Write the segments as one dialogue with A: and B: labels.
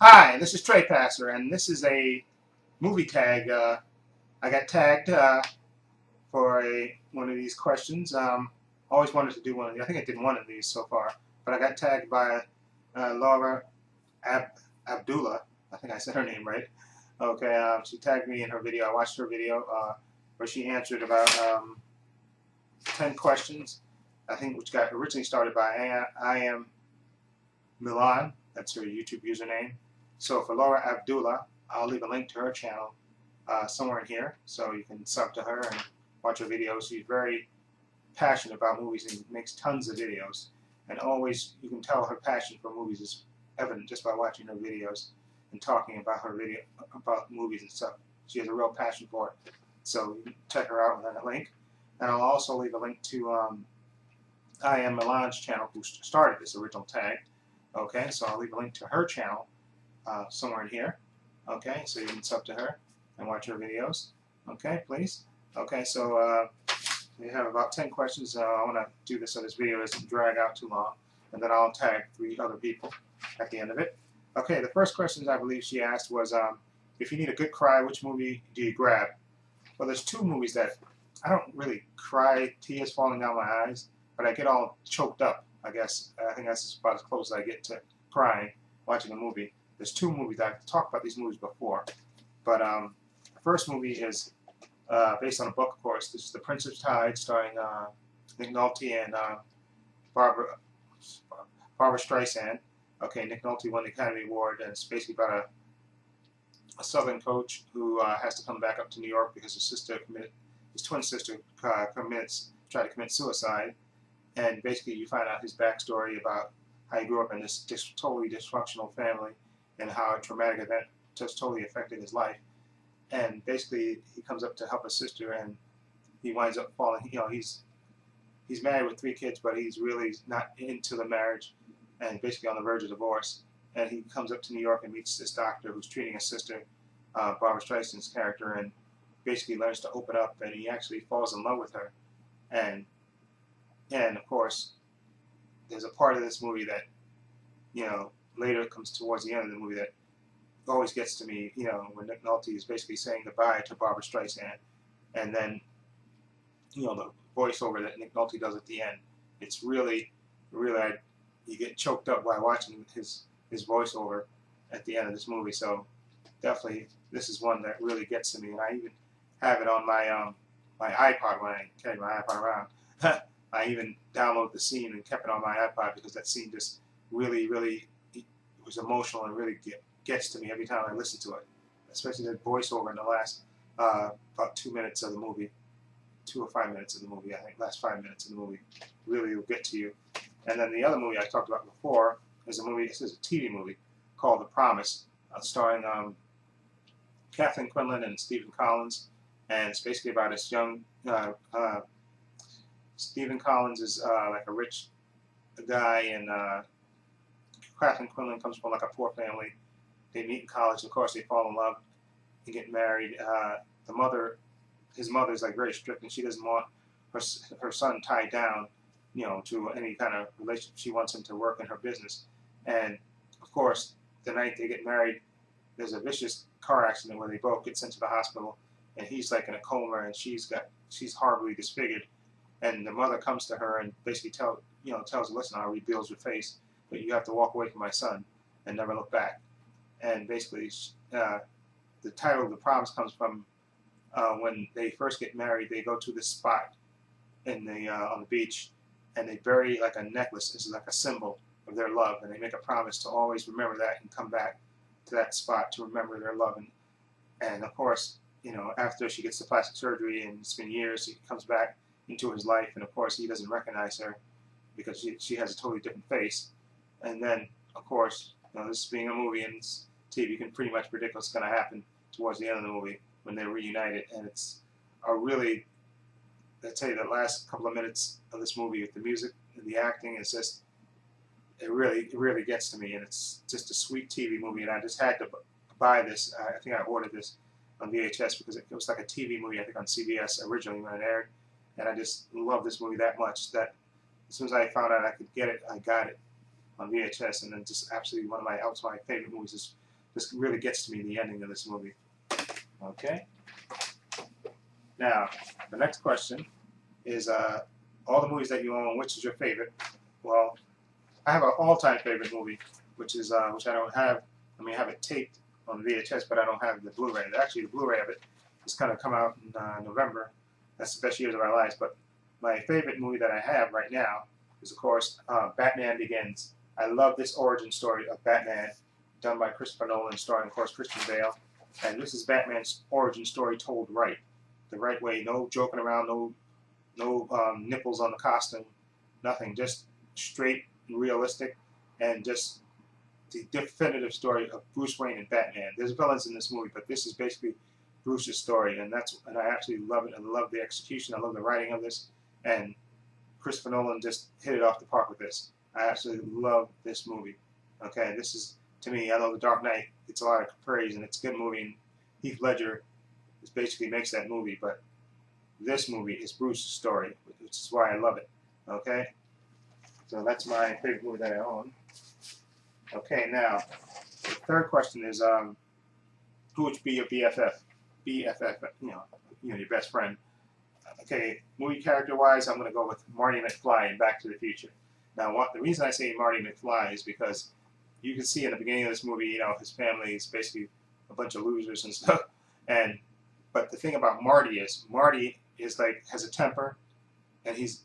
A: Hi, this is Trey Passer, and this is a movie tag. I got tagged for one of these questions. Always wanted to do one of these. I think I did one of these so far, but I got tagged by Lara Abdullah. I think I said her name right. Okay, she tagged me in her video. I watched her video where she answered about 10 questions, I think, which got originally started by imMillaine. That's her YouTube username. So for Lara Abdullah, I'll leave a link to her channel somewhere in here, so you can sub to her and watch her videos. She's very passionate about movies and makes tons of videos. And always, you can tell her passion for movies is evident just by watching her videos and talking about her video about movies and stuff. She has a real passion for it. So you can check her out with that link. And I'll also leave a link to imMillaine's channel, who started this original tag. Okay, so I'll leave a link to her channel somewhere in here. Okay, so you can sub to her and watch her videos. Okay, please. Okay, so we have about 10 questions. I want to do this so this video doesn't drag out too long, and then I'll tag 3 other people at the end of it. Okay, the first question I believe she asked was, if you need a good cry, which movie do you grab? Well, there's 2 movies that I don't really cry, tears falling down my eyes, but I get all choked up, I guess. I think that's about as close as I get to crying watching a movie. There's 2 movies. I've talked about these movies before, but the first movie is based on a book, of course. This is The Prince of Tide, starring Nick Nolte and Barbara Streisand. Okay, Nick Nolte won the Academy Award, and it's basically about a Southern coach who has to come back up to New York because his twin sister tried to commit suicide, and basically you find out his backstory about how he grew up in this totally dysfunctional family and how a traumatic event just totally affected his life. And basically he comes up to help his sister, and he winds up falling. He's married with 3 kids, but he's really not into the marriage, and basically on the verge of divorce. And he comes up to New York and meets this doctor who's treating his sister, Barbara Streisand's character, and basically learns to open up, and he actually falls in love with her. And of course, there's a part of this movie that, later comes towards the end of the movie that always gets to me, when Nick Nolte is basically saying goodbye to Barbara Streisand, and then, the voiceover that Nick Nolte does at the end. It's really, really, you get choked up while watching his voiceover at the end of this movie. So definitely, this is one that really gets to me, and I even have it on my my iPod when I carry my iPod around. I even downloaded the scene and kept it on my iPod because that scene just really, really was emotional and really gets to me every time I listen to it. Especially the voiceover in the last about 2 minutes of the movie, 2 or 5 minutes of the movie. I think last 5 minutes of the movie really will get to you. And then the other movie I talked about before is a movie. This is a TV movie called The Promise, starring Kathleen Quinlan and Stephen Collins, and it's basically about this young. Stephen Collins is like a rich guy, and Kathleen Quinlan comes from like a poor family. They meet in college. Of course, they fall in love and get married. His mother's like very strict, and she doesn't want her son tied down, to any kind of relationship. She wants him to work in her business. And of course, the night they get married, there's a vicious car accident where they both get sent to the hospital, and he's like in a coma, and she's horribly disfigured. And the mother comes to her and basically tells her, listen, I'll rebuild your face, but you have to walk away from my son and never look back. And basically, the title of The Promise comes from when they first get married. They go to this spot on the beach, and they bury like a necklace. This is like a symbol of their love, and they make a promise to always remember that and come back to that spot to remember their love. And of course, after she gets the plastic surgery, and it's been years, he comes back into his life, and of course he doesn't recognize her because she has a totally different face. And then, of course, this being a movie and TV, you can pretty much predict what's going to happen towards the end of the movie when they're reunited. And it's a really, I tell you, the last couple of minutes of this movie with the music and the acting is just, it really gets to me, and it's just a sweet TV movie. And I just had to buy this. I think I ordered this on VHS because it was like a TV movie, I think on CBS originally when it aired. And I just love this movie that much that as soon as I found out I could get it, I got it on VHS. And then just absolutely one of my favorite movies is this really gets to me, the ending of this movie. Okay. Now, the next question is all the movies that you own, which is your favorite? Well, I have an all-time favorite movie, which I don't have. I mean, I have it taped on VHS, but I don't have the Blu-ray. Actually, the Blu-ray of it is going to come out in November. That's the best years of our lives. But my favorite movie that I have right now is, of course, Batman Begins. I love this origin story of Batman, done by Christopher Nolan, starring, of course, Christian Bale. And this is Batman's origin story told right, the right way. No joking around, no nipples on the costume, nothing. Just straight and realistic, and just the definitive story of Bruce Wayne and Batman. There's villains in this movie, but this is basically Bruce's story, and I absolutely love it. I love the execution. I love the writing of this, and Christopher Nolan just hit it off the park with this. I absolutely love this movie. Okay, this is, to me, I know The Dark Knight, it's a lot of praise, and it's a good movie, and Heath Ledger basically makes that movie, but this movie is Bruce's story, which is why I love it. Okay, so that's my favorite movie that I own. Okay, now, the third question is, who would be your BFF? BFF, your best friend. Okay, movie character-wise, I'm going to go with Marty McFly in Back to the Future. Now, the reason I say Marty McFly is because you can see in the beginning of this movie, his family is basically a bunch of losers and stuff. But the thing about Marty is like has a temper, and he's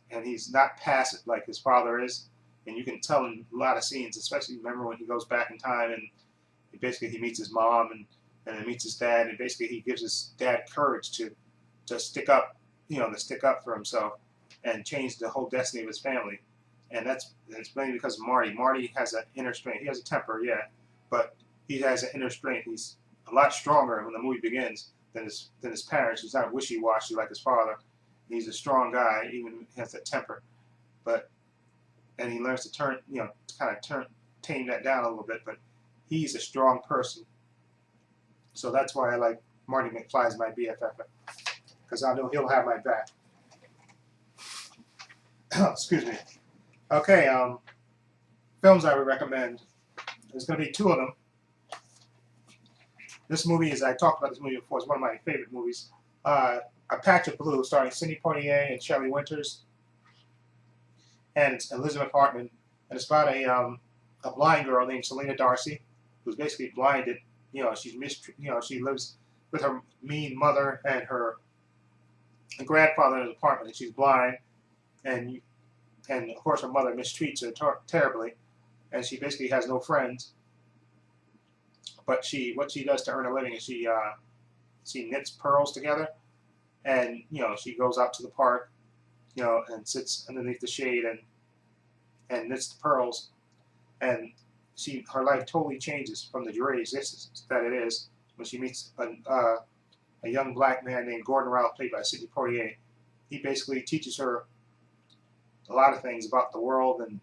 A: not passive like his father is. And you can tell in a lot of scenes, especially remember when he goes back in time and he meets his mom and then meets his dad, and basically he gives his dad courage to stick up, to stick up for himself and change the whole destiny of his family. And it's mainly because of Marty. Marty has an inner strength. He has a temper, yeah, but he has an inner strength. He's a lot stronger when the movie begins than his parents. He's not wishy-washy like his father. He's a strong guy, even has that temper. And he learns to tame that down a little bit, but he's a strong person. So that's why I like Marty McFly as my BFF, because I know he'll have my back. Excuse me. Okay, films I would recommend. There's going to be two of them. This movie I talked about this movie before, it's one of my favorite movies. A Patch of Blue, starring Sidney Poitier and Shelley Winters. And it's Elizabeth Hartman, and it's about a blind girl named Selena Darcy, who's basically blinded. She lives with her mean mother and her grandfather in an apartment, and she's blind, and of course her mother mistreats her terribly, and she basically has no friends. But what she does to earn a living is she knits pearls together, and she goes out to the park, and sits underneath the shade and knits the pearls, and her life totally changes from the dreary existence that it is when she meets a young black man named Gordon Ralph, played by Sidney Poitier. He basically teaches her a lot of things about the world, and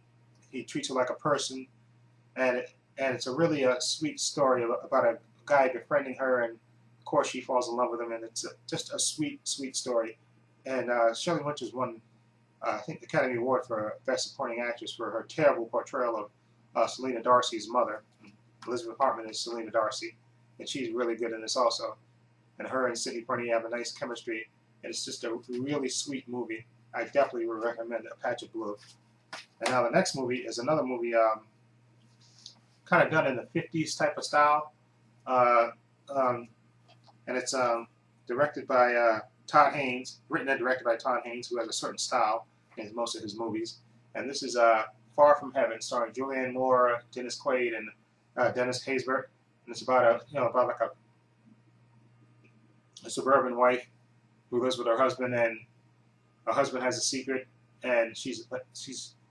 A: he treats her like a person, and it's really a sweet story about a guy befriending her, and of course she falls in love with him, and it's just a sweet story. And Shelley Winters won, I think, the Academy Award for Best Supporting Actress for her terrible portrayal of Selena Darcy's mother. Elizabeth Hartman is Selena Darcy, and she's really good in this also. And her and Sidney Poitier have a nice chemistry, and it's just a really sweet movie. I definitely would recommend A Patch of Blue. And now the next movie is another movie kind of done in the 50s type of style, and it's directed by Todd Haynes, written and directed by Todd Haynes, who has a certain style in most of his movies. And this is Far From Heaven, starring Julianne Moore, Dennis Quaid, and Dennis Haysbert. And it's about like a suburban wife who lives with her husband, and her husband has a secret, and she's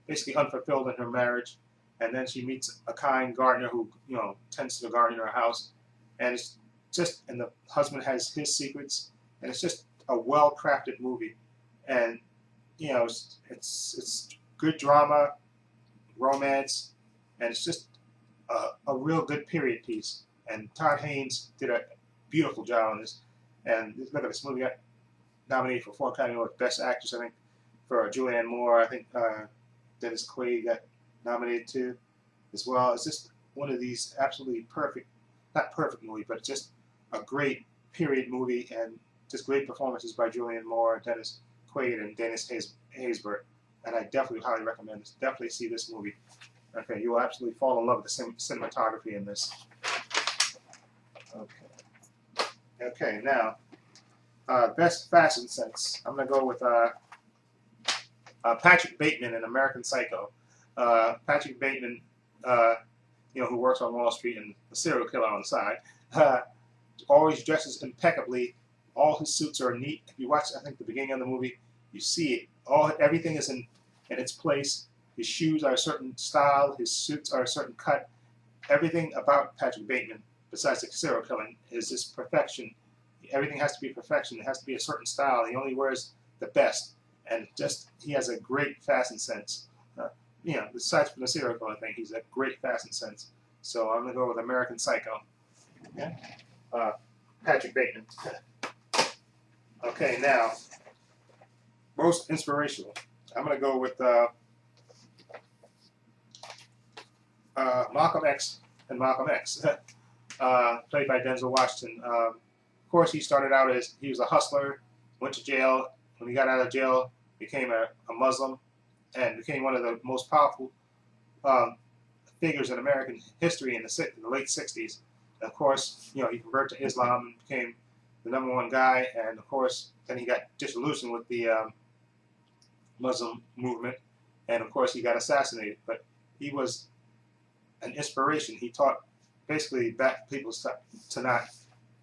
A: basically unfulfilled in her marriage. And then she meets a kind gardener who tends to the garden in her house, and the husband has his secrets, and it's just a well-crafted movie. And it's good drama, romance, and it's just a real good period piece. And Todd Haynes did a beautiful job on this. And look at this movie, got nominated for 4 Academy Awards, Best Actress, I think, for Julianne Moore. I think Dennis Quaid got nominated too, as well. It's just one of these absolutely perfect not perfect movie, but just a great period movie, and just great performances by Julianne Moore, Dennis Quaid, and Dennis Haysbert. And I definitely highly recommend this. Definitely see this movie. Okay, you will absolutely fall in love with the cinematography in this. Okay. Okay, now, best fashion sense. I'm going to go with Patrick Bateman in American Psycho. Patrick Bateman, who works on Wall Street and a serial killer on the side, always dresses impeccably. All his suits are neat. If you watch, I think, the beginning of the movie, you see it. Everything is in its place. His shoes are a certain style. His suits are a certain cut. Everything about Patrick Bateman, besides the serial killing, is just perfection. Everything has to be perfection. It has to be a certain style. He only wears the best, and he has a great fashion sense. Besides from the serial killer thing, he's a great fashion sense. So I'm gonna go with American Psycho. Okay, Patrick Bateman. Okay, now most inspirational. I'm gonna go with Malcolm X and Malcolm X, played by Denzel Washington. Of course, he started out as he was a hustler, went to jail. When he got out of jail, became a Muslim, and became one of the most powerful figures in American history in the late '60s. And of course, he converted to Islam and became the #1 guy. And of course, then he got disillusioned with the Muslim movement, and of course, he got assassinated. But he was an inspiration. He taught basically people to not,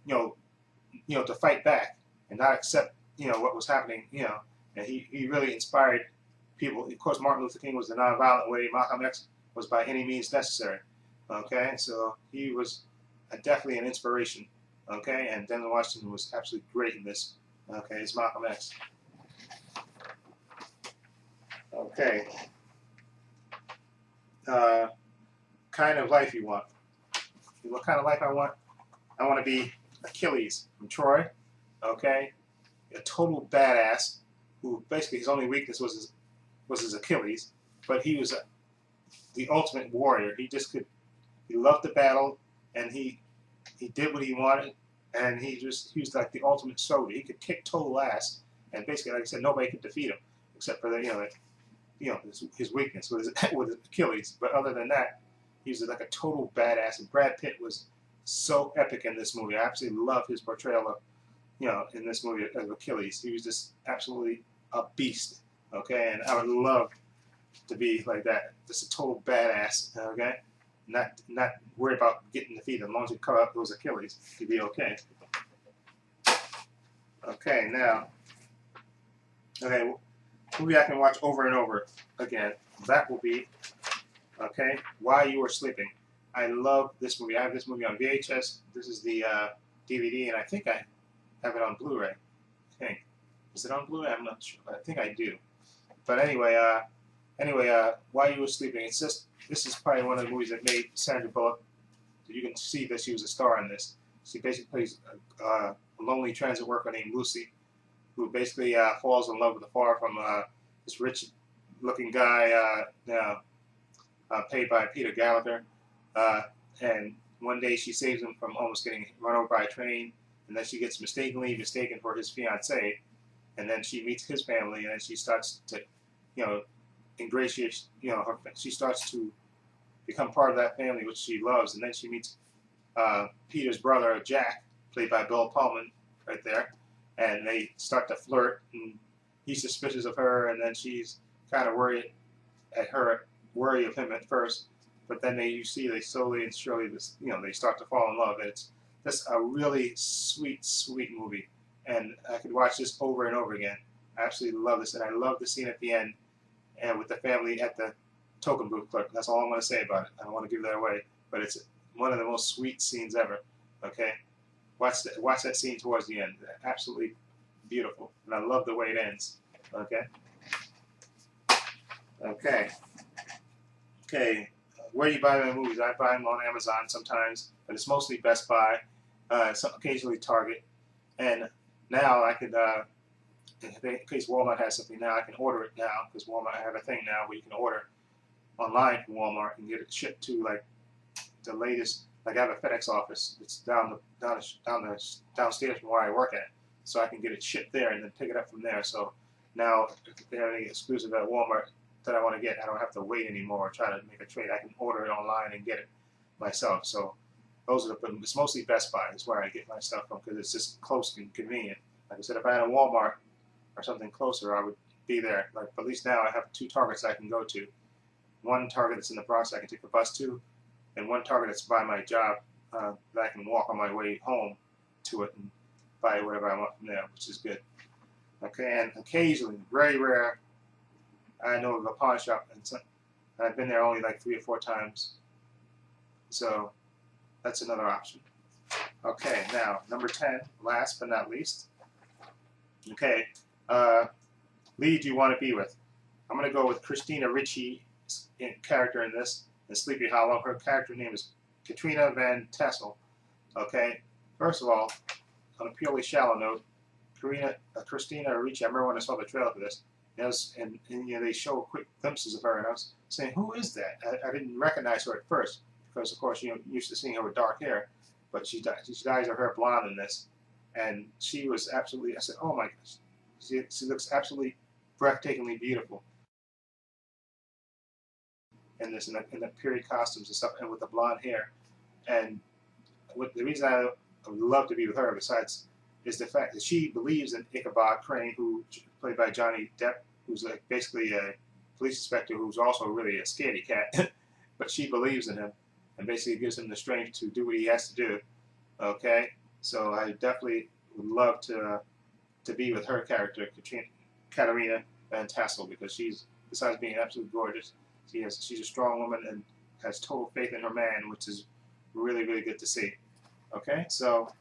A: to fight back and not accept, what was happening, and he really inspired people. Of course, Martin Luther King was the nonviolent way. Malcolm X was by any means necessary. Okay, so he was definitely an inspiration. Okay, and Denzel Washington was absolutely great in this. Okay, it's Malcolm X. Okay. Kind of life you want. What kind of life I want? I want to be Achilles from Troy. Okay, a total badass who basically his only weakness was his Achilles, but he was the ultimate warrior. He loved the battle, and he did what he wanted, and he was like the ultimate soldier. He could kick total ass, and basically, like I said, nobody could defeat him except for his weakness with his Achilles. But other than that, he was like a total badass. And Brad Pitt was so epic in this movie. I absolutely love his portrayal of, in this movie of Achilles. He was just absolutely a beast. Okay, and I would love to be like that, just a total badass. Okay, not worry about getting defeated. As long as you cut out those Achilles, you'd be okay. Okay, now, movie I can watch over and over again. That will be, While You Were Sleeping. I love this movie. I have this movie on VHS. This is the DVD, and I think I have it on Blu-ray. I think. Is it on Blu-ray? I'm not sure, but I think I do. But anyway, While You Were Sleeping. This is probably one of the movies that made Sandra Bullock. You can see that she was a star in this. She basically plays a lonely transit worker named Lucy, who basically falls in love with a far from this rich-looking guy, paid by Peter Gallagher. And one day she saves him from almost getting run over by a train, and then she gets mistaken for his fiancée, and then she meets his family, and then she starts to, ingratiate, she starts to become part of that family, which she loves, and then she meets Peter's brother, Jack, played by Bill Pullman, right there. And they start to flirt, and he's suspicious of her, and then she's kind of worried of him at first, but then they slowly and surely, they start to fall in love. And it's just a really sweet, sweet movie, and I could watch this over and over again. I absolutely love this, and I love the scene at the end, and with the family at the token booth clerk. That's all I'm going to say about it. I don't want to give that away, but it's one of the most sweet scenes ever. Okay. Watch that scene towards the end. Absolutely beautiful, and I love the way it ends. Okay. Where do you buy my movies? I buy them on Amazon sometimes, but it's mostly Best Buy, occasionally Target, and now I could, in case Walmart has something now, I can order it now, because Walmart have a thing now where you can order online from Walmart and get it shipped to like the latest like I have a FedEx office. It's downstairs from where I work at, so I can get it shipped there and then pick it up from there. So now, if they have any exclusive at Walmart that I want to get, I don't have to wait anymore or try to make a trade. I can order it online and get it myself. So those are it's mostly Best Buy is where I get my stuff from because it's just close and convenient. Like I said, if I had a Walmart or something closer, I would be there. Like, but at least now I have 2 Targets I can go to. One Target that's in the Bronx I can take the bus to, and one Target that's by my job that I can walk on my way home to it and buy whatever I want from there, which is good. Okay, and occasionally, very rare, I know of a pawn shop, and I've been there only like 3 or 4 times. So that's another option. Okay, now number 10, last but not least. Okay, lead you want to be with. I'm going to go with Christina Ricci's character in this, in Sleepy Hollow. Her character name is Katrina Van Tassel. Okay, first of all, on a purely shallow note, Christina Ricci, I remember when I saw the trailer for this, and you know, they show quick glimpses of her, and I was saying, who is that? I didn't recognize her at first, because of course, you know, used to seeing her with dark hair, but she dyes her hair blonde in this, and she was absolutely, I said, oh my gosh, she looks absolutely breathtakingly beautiful in this, in the period costumes and stuff, and with the blonde hair. And the reason I would love to be with her, besides, is the fact that she believes in Ichabod Crane, who played by Johnny Depp, who's like basically a police inspector who's also really a scaredy cat, but she believes in him and basically gives him the strength to do what he has to do. Okay, so I definitely would love to be with her character, Katarina Van Tassel, because she's, besides being absolutely gorgeous, she's a strong woman and has total faith in her man, which is really, really good to see. Okay, so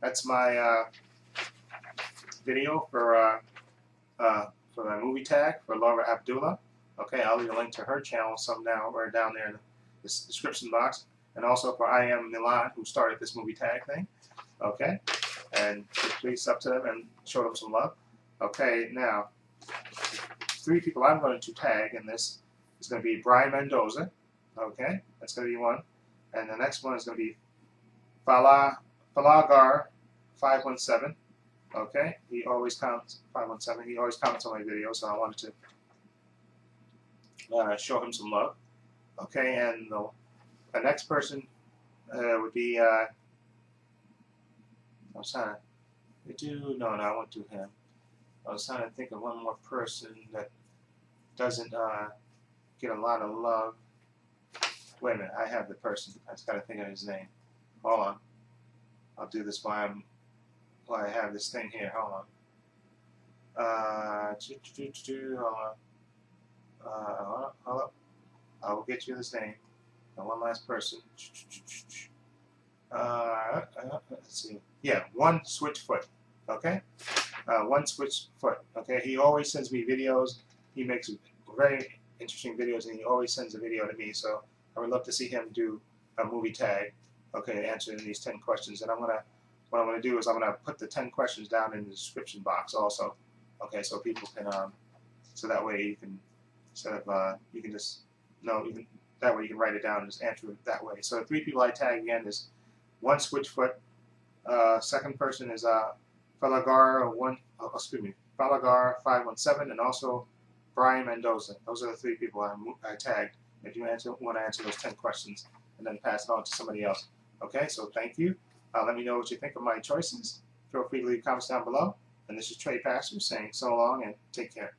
A: that's my video for my movie tag for Lara Abdallah. Okay, I'll leave a link to her channel right down there in the description box, and also for imMillaine, who started this movie tag thing. Okay, and please sub to them and show them some love. Okay, now 3 people I'm going to tag in this is going to be Brian Mendoza. Okay, that's going to be one, and the next one is going to be Falagar 517. Okay, he always comments 517. He always comments on my videos, so I wanted to show him some love. Okay, and the next person would be I was trying to no, I won't do him. I was trying to think of one more person that doesn't get a lot of love. Wait a minute, I have the person. I just got to think of his name. Hold on. I'll do this while I have this thing here. Hold on. Hold up. I will get you this name. And one last person. Let's see. Yeah, One Switchfoot. Okay? One Switchfoot. Okay? He always sends me videos. He makes very interesting videos, and he always sends a video to me. So I would love to see him do a movie tag. Okay, answering these 10 questions. And what I'm gonna do is I'm gonna put the 10 questions down in the description box also. Okay, so people can so that way you can you can just that way you can write it down and just answer it that way. So the 3 people I tag again is One Switchfoot. Second person is Falagar 517, and also Brian Mendoza. Those are the 3 people I tagged. If you want to answer those 10 questions and then pass it on to somebody else. Okay, so thank you. Let me know what you think of my choices. Feel free to leave comments down below. And this is Trey Pastor saying so long and take care.